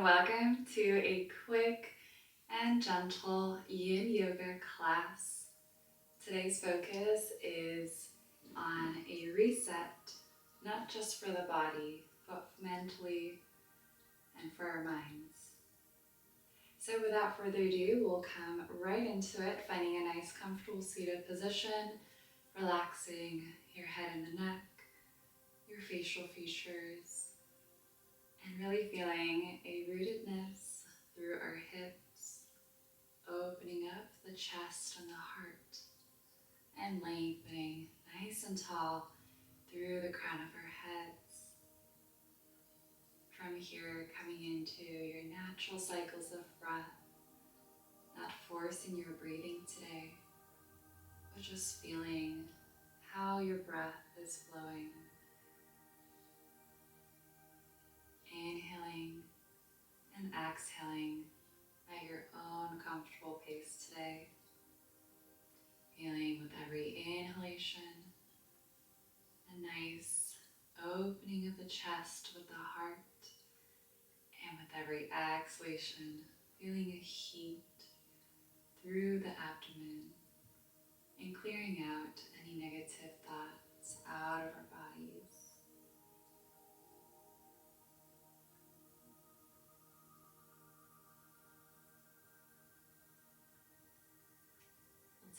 welcome to a quick and gentle yin yoga class. Today's focus is on a reset, not just for the body, but mentally and for our minds. So without further ado, we'll come right into it, finding a nice comfortable seated position, relaxing your head and the neck, your facial features, and really feeling a rootedness through our hips, opening up the chest and the heart, and lengthening nice and tall through the crown of our heads. From here, coming into your natural cycles of breath, not forcing your breathing today, but just feeling how your breath is flowing. Inhaling and exhaling at your own comfortable pace today. Feeling with every inhalation a nice opening of the chest with the heart, and with every exhalation feeling a heat through the abdomen and clearing out any negative thoughts out of our bodies.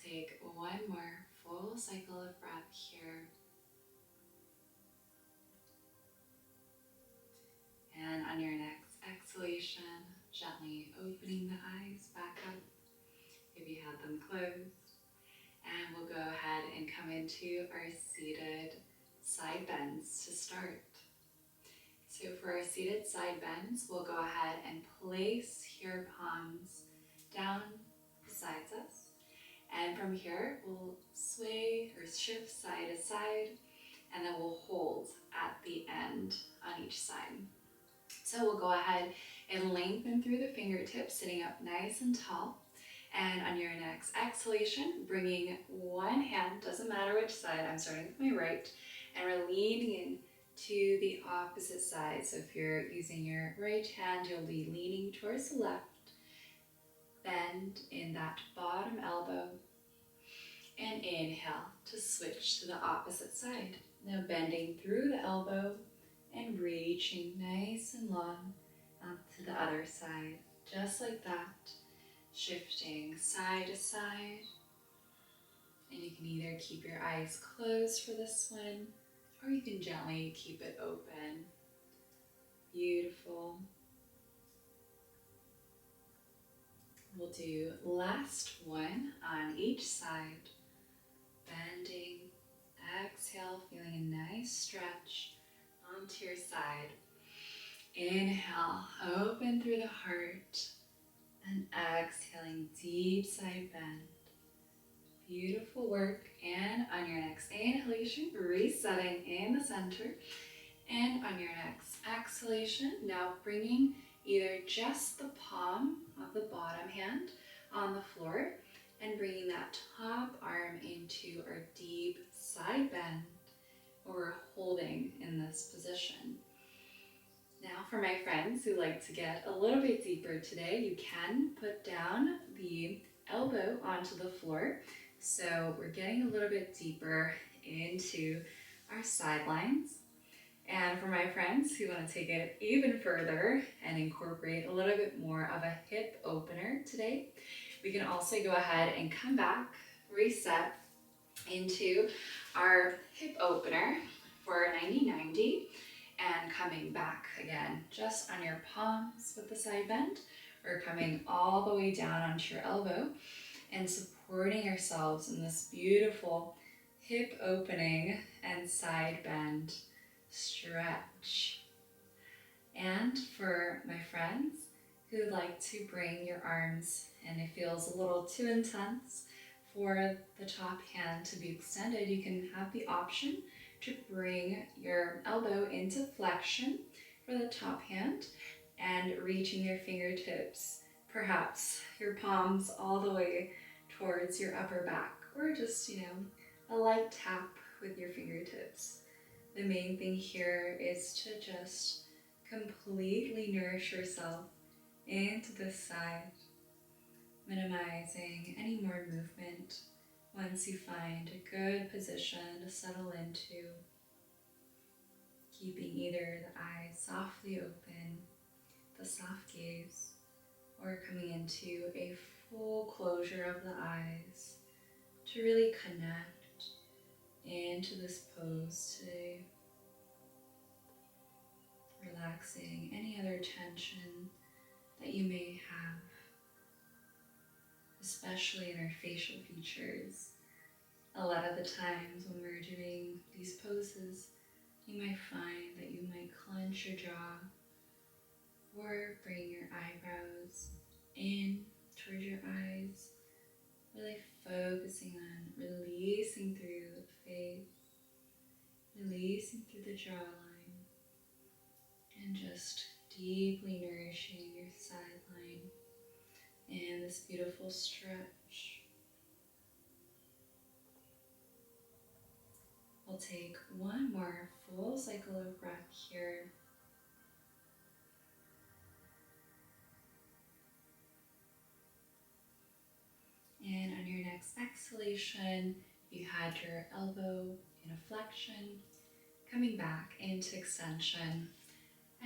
Take one more full cycle of breath here. And on your next exhalation, gently opening the eyes back up if you had them closed. And we'll go ahead and come into our seated side bends to start. So for our seated side bends, we'll go ahead and place your palms down beside us. And from here, we'll sway or shift side to side, and then we'll hold at the end on each side. So we'll go ahead and lengthen through the fingertips, sitting up nice and tall. And on your next exhalation, bringing one hand, doesn't matter which side, I'm starting with my right, and we're leaning in to the opposite side. So if you're using your right hand, you'll be leaning towards the left. Bend in that bottom elbow and inhale to switch to the opposite side. Now bending through the elbow and reaching nice and long onto the other side, just like that, shifting side to side. And you can either keep your eyes closed for this one, or you can gently keep it open. Beautiful. We'll do last one on each side. Bending, exhale, feeling a nice stretch onto your side. Inhale, open through the heart, and exhaling, deep side bend. Beautiful work. And on your next inhalation, resetting in the center. And on your next exhalation, now bringing either just the palm of the bottom hand on the floor and bringing that top arm into our deep side bend, where we're holding in this position. Now for my friends who like to get a little bit deeper today, you can put down the elbow onto the floor. So we're getting a little bit deeper into our sidelines. And for my friends who want to take it even further and incorporate a little bit more of a hip opener today, we can also go ahead and come back, reset into our hip opener for 90-90, and coming back again, just on your palms with the side bend, or coming all the way down onto your elbow and supporting ourselves in this beautiful hip opening and side bend stretch. And for my friends who like to bring your arms, and it feels a little too intense for the top hand to be extended, you can have the option to bring your elbow into flexion for the top hand and reaching your fingertips, perhaps your palms all the way towards your upper back, or just, a light tap with your fingertips. The main thing here is to just completely nourish yourself into this side, minimizing any more movement once you find a good position to settle into, keeping either the eyes softly open, the soft gaze, or coming into a full closure of the eyes to really connect into this pose today, relaxing any other tension that you may have, especially in our facial features. A lot of the times when we're doing these poses, you might find that you might clench your jaw or bring your eyebrows in towards your eyes, really focusing on releasing through the face, releasing through the jawline, and just deeply nourishing your sideline and this beautiful stretch. We'll take one more full cycle of breath here. And on your next exhalation, you had your elbow in a flexion, coming back into extension,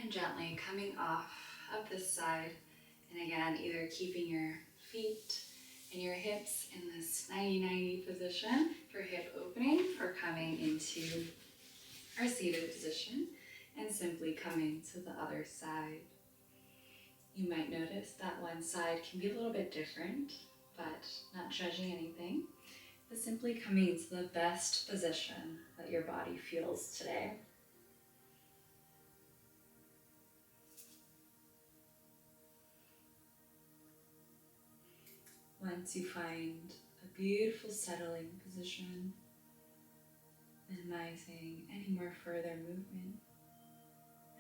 and gently coming off of this side. And again, either keeping your feet and your hips in this 90-90 position for hip opening, or coming into our seated position and simply coming to the other side. You might notice that one side can be a little bit different, but not judging anything, but simply coming to the best position that your body feels today. Once you find a beautiful settling position, minimizing any more further movement,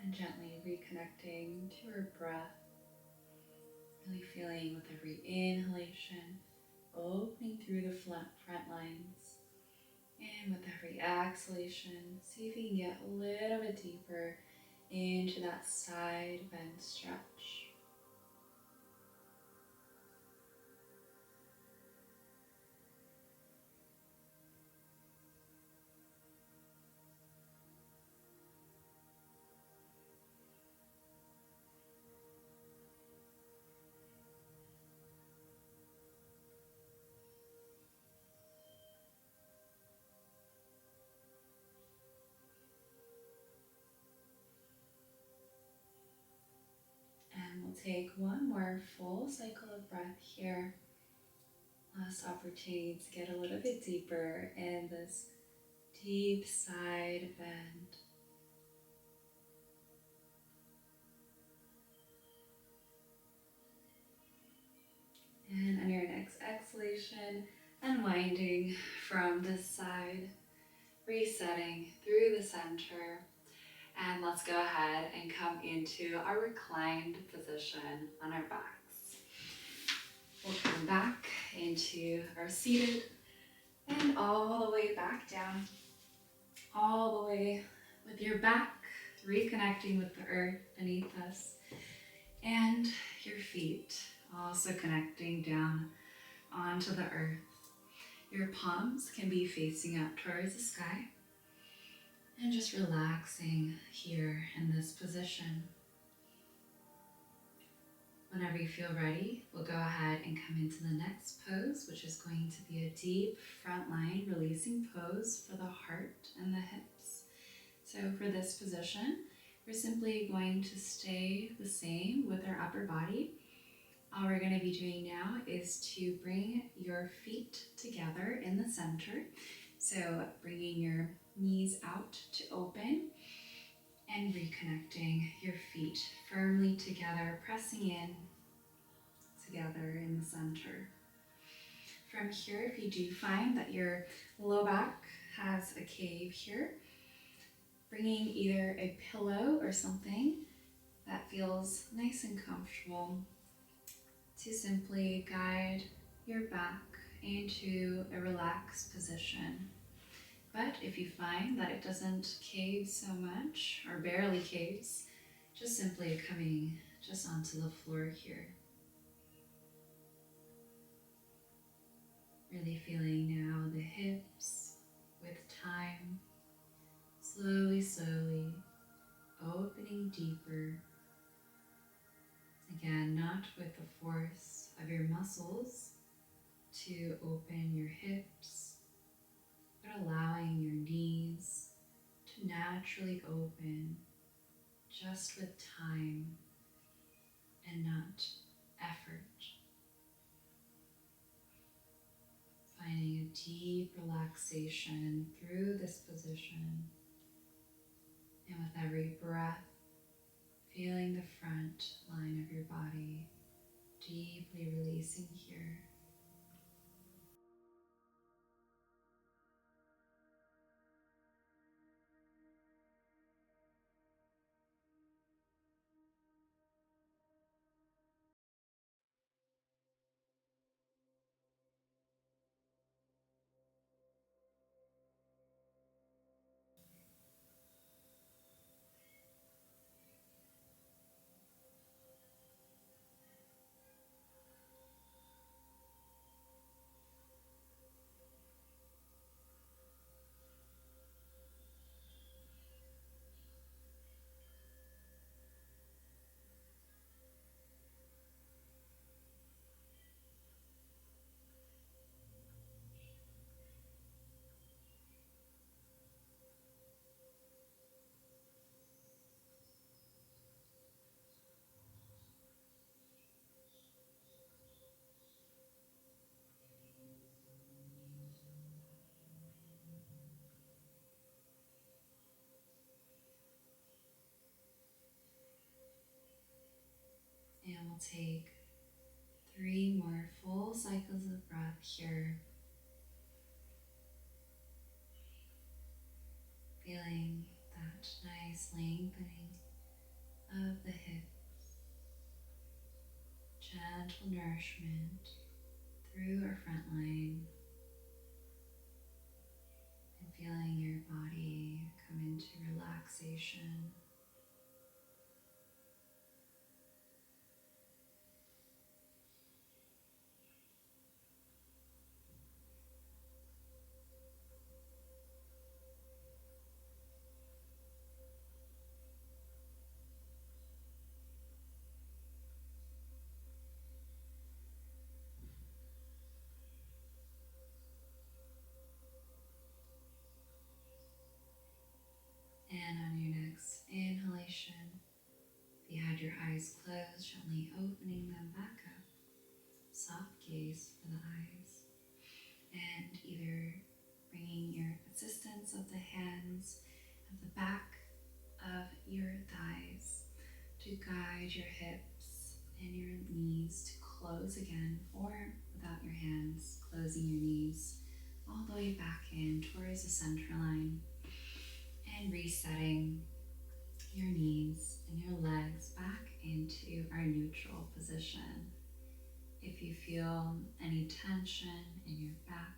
and gently reconnecting to our breath, really feeling with every inhalation, opening through the front lines, and with every exhalation, see if you can get a little bit deeper into that side bend stretch. And we'll take one more full cycle of breath here. Last opportunity to get a little bit deeper in this deep side bend. And on your next exhalation, unwinding from this side, resetting through the center. And let's go ahead and come into our reclined position on our backs. We'll come back into our seated and all the way back down, all the way with your back reconnecting with the earth beneath us, and your feet also connecting down onto the earth. Your palms can be facing up towards the sky, and just relaxing here in this position. Whenever you feel ready, we'll go ahead and come into the next pose, which is going to be a deep front line releasing pose for the heart and the hips. So for this position, we're simply going to stay the same with our upper body. All we're going to be doing now is to bring your feet together in the center. So bringing your knees out to open and reconnecting your feet firmly together, pressing in together in the center. From here, if you do find that your low back has a cave here, bringing either a pillow or something that feels nice and comfortable to simply guide your back into a relaxed position. But if you find that it doesn't cave so much or barely caves, Just simply coming just onto the floor here. Really feeling now the hips with time, slowly, slowly opening deeper. Again, not with the force of your muscles to open your hips, but allowing your knees to naturally open just with time and not effort. Finding a deep relaxation through this position, and with every breath, feeling the front line of your body deeply releasing here. And we'll take 3 more full cycles of breath here, feeling that nice lengthening of the hips, gentle nourishment through our front line, and feeling your body come into relaxation. And on your next inhalation, if you had your eyes closed, gently opening them back up. Soft gaze for the eyes. And either bringing your assistance of the hands at the back of your thighs to guide your hips and your knees to close again, or without your hands, closing your knees all the way back in towards the center line, and resetting your knees and your legs back into our neutral position. If you feel any tension in your back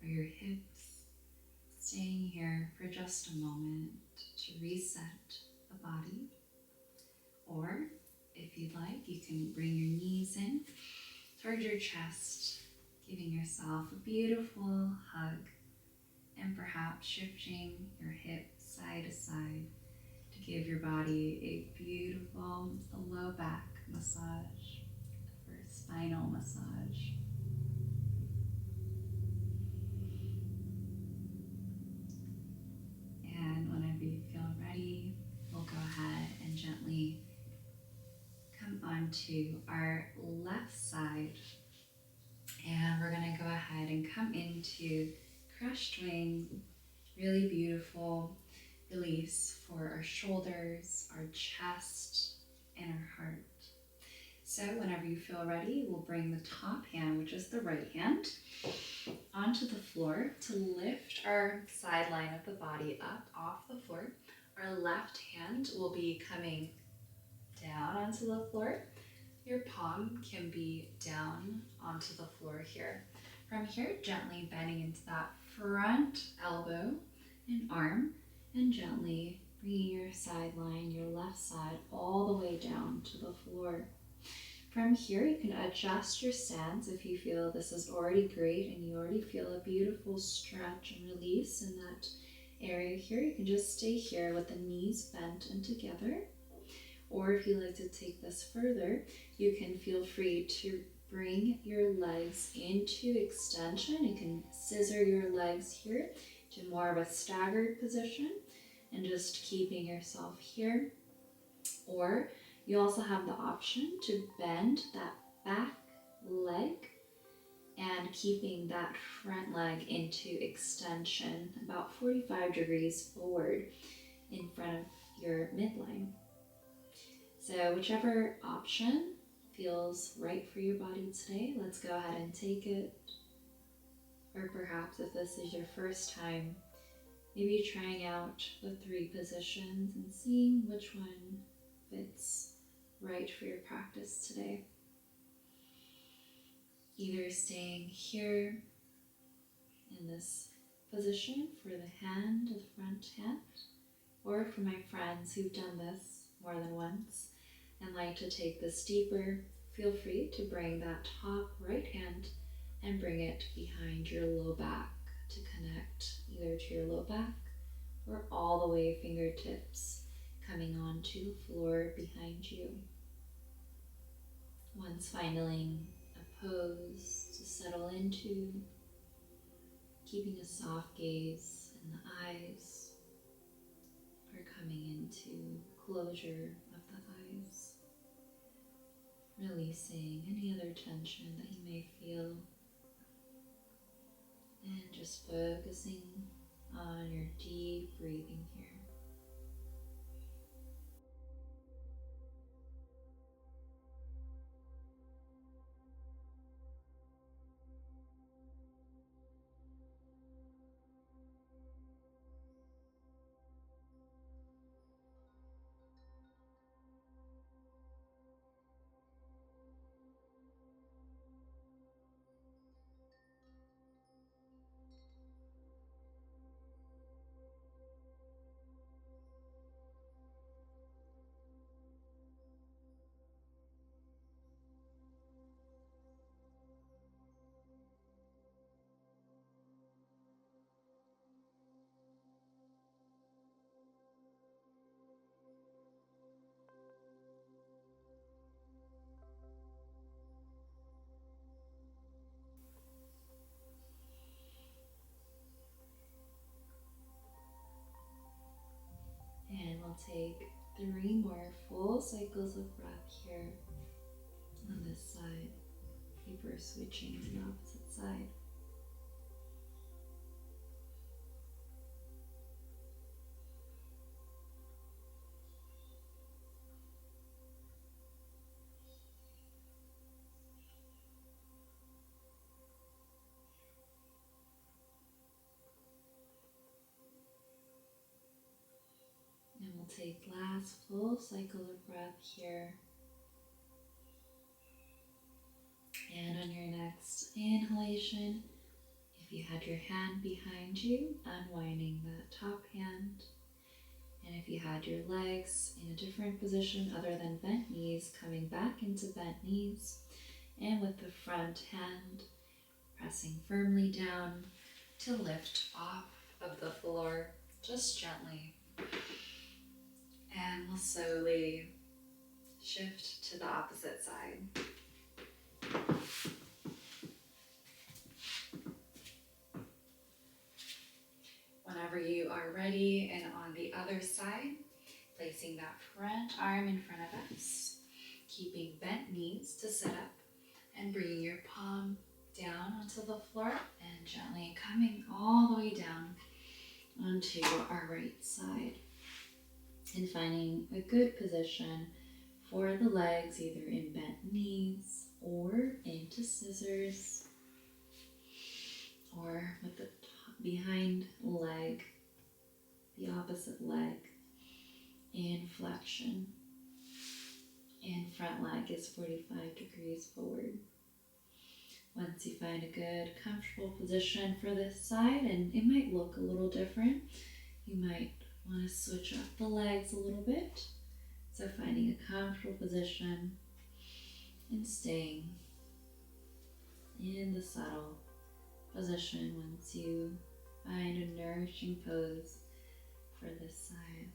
or your hips, staying here for just a moment to reset the body. Or if you'd like, you can bring your knees in towards your chest, giving yourself a beautiful hug, and perhaps shifting your hips side to side to give your body a beautiful low back massage or spinal massage. And whenever you feel ready, we'll go ahead and gently come onto our left side. And we're gonna go ahead and come into crushed wings. Really beautiful release for our shoulders, our chest, and our heart. So whenever you feel ready, we'll bring the top hand, which is the right hand, onto the floor to lift our sideline of the body up off the floor. Our left hand will be coming down onto the floor. Your palm can be down onto the floor here. From here, gently bending into that front elbow and arm, and gently Bringing your side line, your left side, all the way down to the floor. From here, you can adjust your stance if you feel this is already great and you already feel a beautiful stretch and release in that area here. You can just stay here with the knees bent and together. Or if you like to take this further, you can feel free to bring your legs into extension. You can scissor your legs here to more of a staggered position and just keeping yourself here. Or you also have the option to bend that back leg and keeping that front leg into extension about 45 degrees forward in front of your midline. So whichever option feels right for your body today, let's go ahead and take it. Or perhaps if this is your first time, maybe trying out the 3 positions and seeing which one fits right for your practice today. Either staying here in this position for the hand, the front hand, or for my friends who've done this more than once and like to take this deeper, feel free to bring that top right hand and bring it behind your low back to connect either to your low back or all the way fingertips coming onto the floor behind you. Once finding a pose to settle into, keeping a soft gaze in the eyes or coming into closure of the eyes, releasing any other tension that you may feel, and just focusing on your deep breathing here. And we'll take 3 more full cycles of breath here on this side before switching to the opposite side. And we'll take last full cycle of breath here. And on your next inhalation, if you had your hand behind you, unwinding that top hand. And if you had your legs in a different position other than bent knees, coming back into bent knees. And with the front hand pressing firmly down to lift off of the floor, just gently. And we'll slowly shift to the opposite side. Whenever you are ready and on the other side, placing that front arm in front of us, keeping bent knees to sit up and bringing your palm down onto the floor and gently coming all the way down onto our right side. And finding a good position for the legs, either in bent knees or into scissors, or with the behind leg, the opposite leg in flexion, and front leg is 45 degrees forward. Once you find a good comfortable position for this side, and it might look a little different, you might Want to switch up the legs a little bit. So finding a comfortable position and staying in the subtle position once you find a nourishing pose for this side.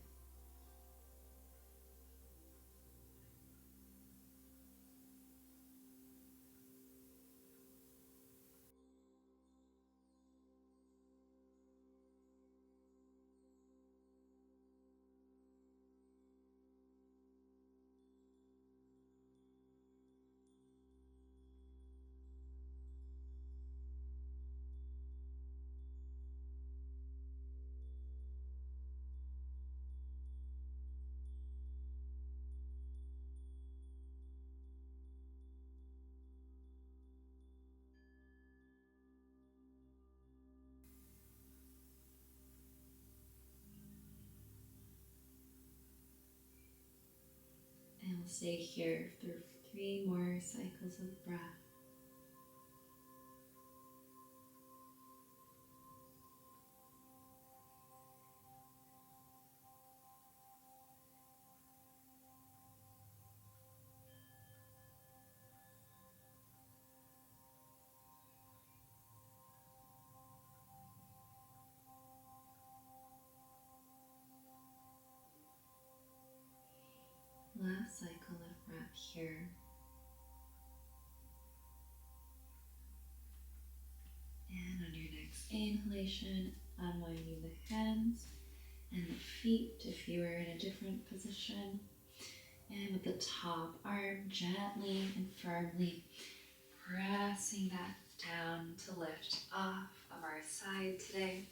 And we'll stay here for 3 more cycles of breath. Last cycle of breath here. And on your next inhalation, unwinding the hands and the feet if you are in a different position. And with the top arm gently and firmly pressing that down to lift off of our side today.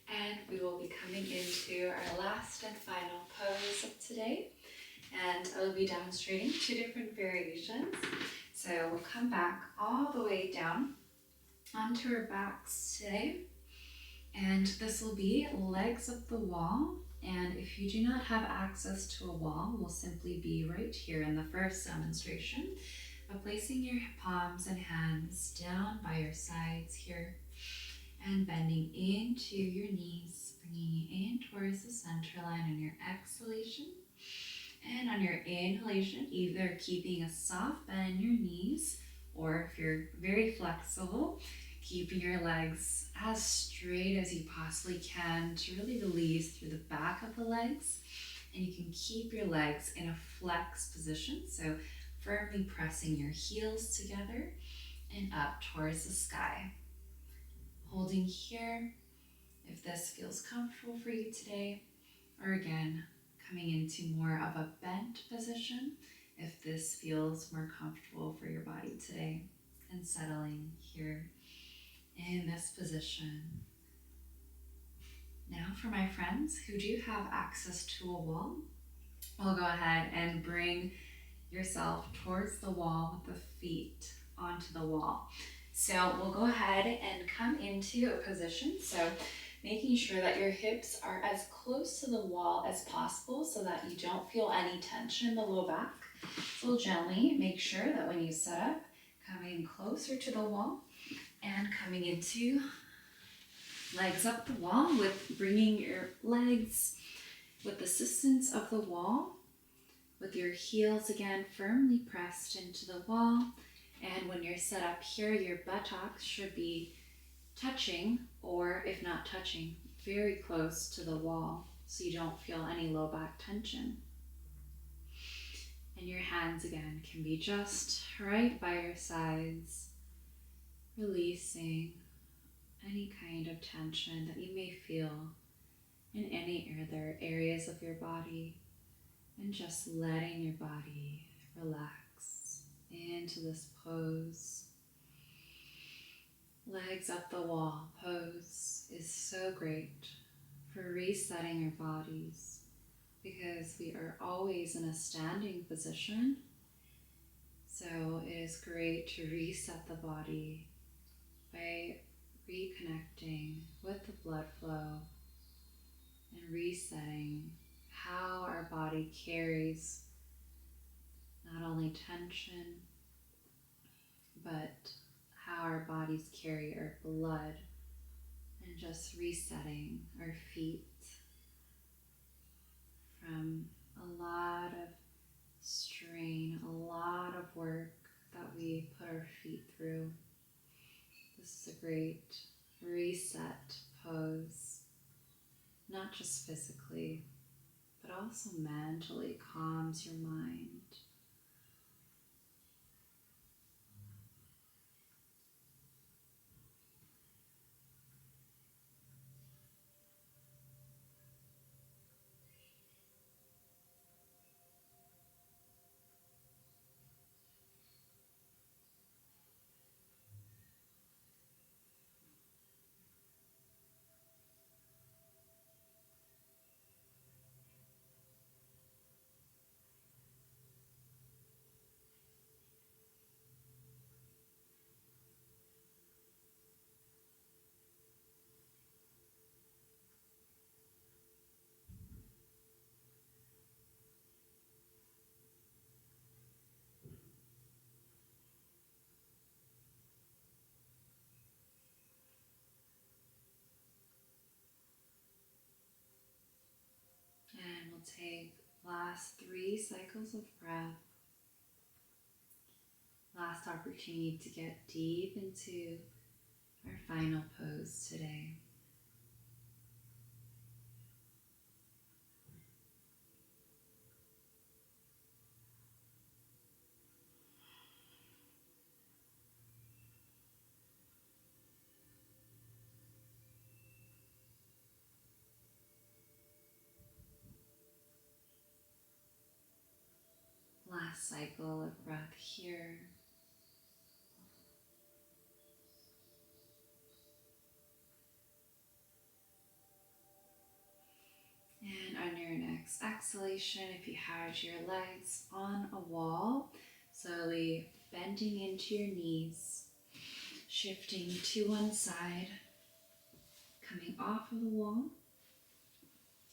And we will be coming into our last and final pose of today. And I will be demonstrating 2 different variations. So we'll come back all the way down onto our backs today. And this will be legs up the wall. And if you do not have access to a wall, we'll simply be right here in the first demonstration by placing your palms and hands down by your sides here and bending into your knees, bringing you in towards the center line on your exhalation. And on your inhalation, either keeping a soft bend in your knees, or if you're very flexible, keeping your legs as straight as you possibly can to really release through the back of the legs. And you can keep your legs in a flex position, so firmly pressing your heels together and up towards the sky. Holding here if this feels comfortable for you today, or again, coming into more of a bent position if this feels more comfortable for your body today, and settling here in this position. Now for my friends who do have access to a wall, we'll go ahead and bring yourself towards the wall with the feet onto the wall. So we'll go ahead and come into a position. So making sure that your hips are as close to the wall as possible so that you don't feel any tension in the low back. So we'll gently make sure that when you set up, coming closer to the wall and coming into legs up the wall with bringing your legs with assistance of the wall, with your heels again firmly pressed into the wall. And when you're set up here, your buttocks should be touching, or if not touching, very close to the wall so you don't feel any low back tension. And your hands again can be just right by your sides, releasing any kind of tension that you may feel in any other areas of your body, and just letting your body relax into this pose. Legs up the wall pose is so great for resetting our bodies because we are always in a standing position. So it is great to reset the body by reconnecting with the blood flow and resetting how our body carries not only tension, but how our bodies carry our blood, and just resetting our feet from a lot of strain, a lot of work that we put our feet through. This is a great reset pose, not just physically, but also mentally calms your mind. And we'll take last 3 cycles of breath. Last opportunity to get deep into our final pose today. Last cycle of breath here. And on your next exhalation, if you had your legs on a wall, slowly bending into your knees, shifting to one side, coming off of the wall.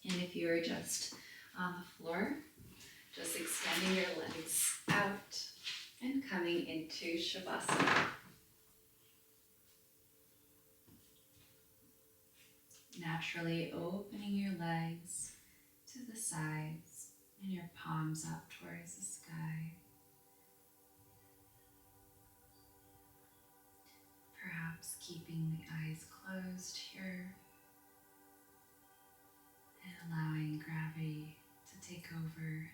And if you are just on the floor, just extending your legs out and coming into Shavasana. Naturally opening your legs to the sides and your palms up towards the sky. Perhaps keeping the eyes closed here and allowing gravity to take over,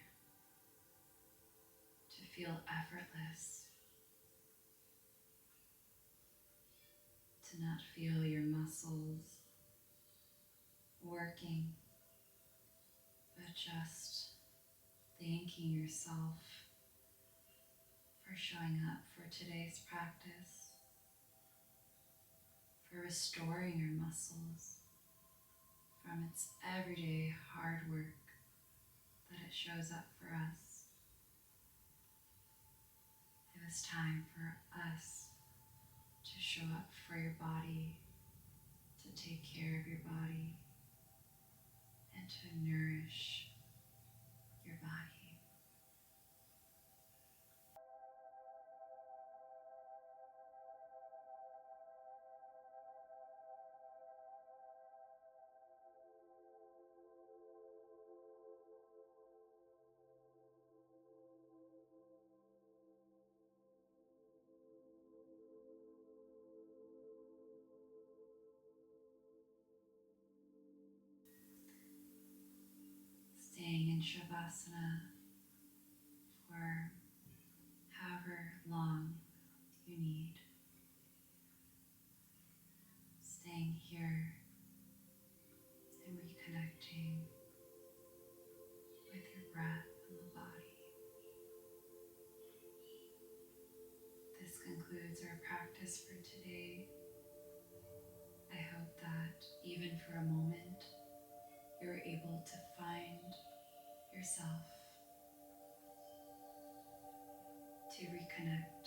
to feel effortless, to not feel your muscles working, but just thanking yourself for showing up for today's practice, for restoring your muscles from its everyday hard work that it shows up for us. It was time for us to show up for your body, to take care of your body, and to nourish your body. Staying in Shavasana for however long you need. Staying here and reconnecting with your breath and the body. This concludes our practice for today. I hope that even for a moment, you're able to find yourself, to reconnect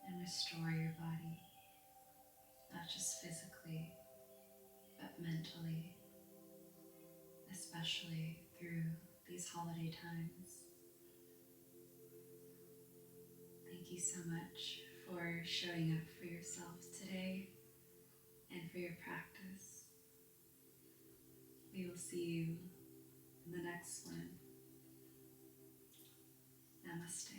and restore your body, not just physically, but mentally, especially through these holiday times. Thank you so much for showing up for yourselves today and for your practice. We will see you in the next one. Namaste.